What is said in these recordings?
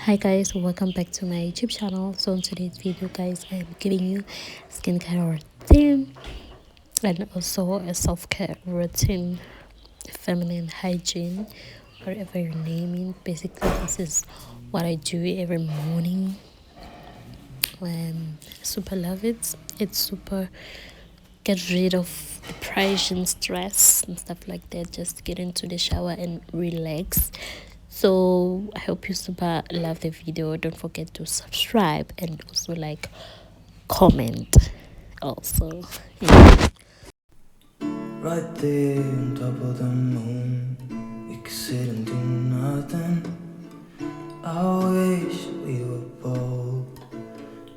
Hi guys, welcome back to my YouTube channel. So in today's video guys, I am giving you skincare routine and also a self-care routine, feminine hygiene, whatever you're naming. Basically this is what I do every morning. Super love it. It's super get rid of depression, stress and stuff like that. Just get into the shower and relax. So I hope you super love the video. Don't forget to subscribe and also like comment also. Yeah. Right there on top of the moon, we could sit and do nothing. I wish we were bold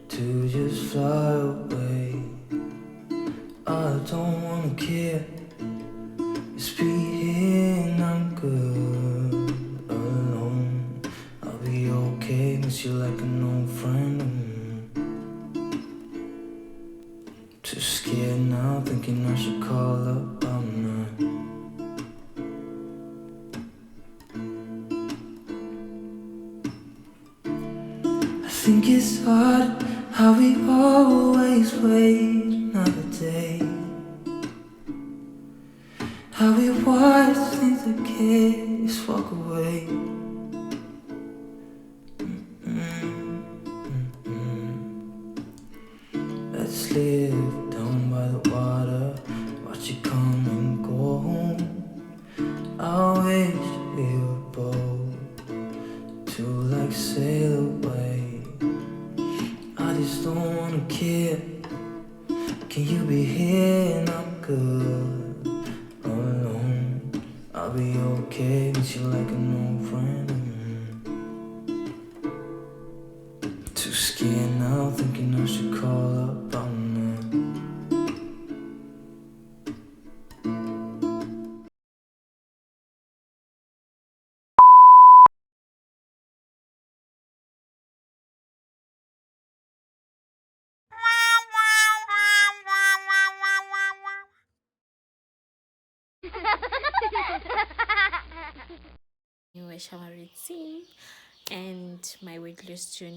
to just fly away. I don't wanna care, just be here and I'm good alone. I'll be okay, miss you like an old friend. Too scared now, thinking I should call up, I'm not. I think it's hard how we always wait another day. How we watch things that kids walk away. Let's live down by the water, watch it come and go home. I wish we were bold to like sail away. I just don't wanna care. Can you be here and I'm good alone? I'll be okay, miss you like an old friend. Too scared now, thinking I should call up, I'm not. New shower routine and my weight loss journey.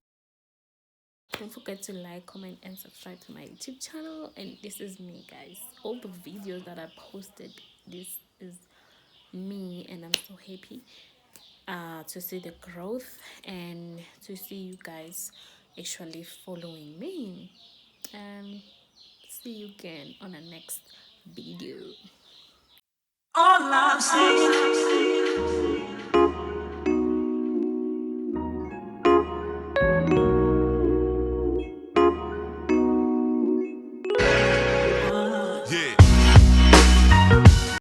Don't forget to like, comment and subscribe to my YouTube channel. And this is me guys. All the videos that I posted, this is me, and I'm so happy to see the growth and to see you guys actually following me. And see you again on the next video. All I'm saying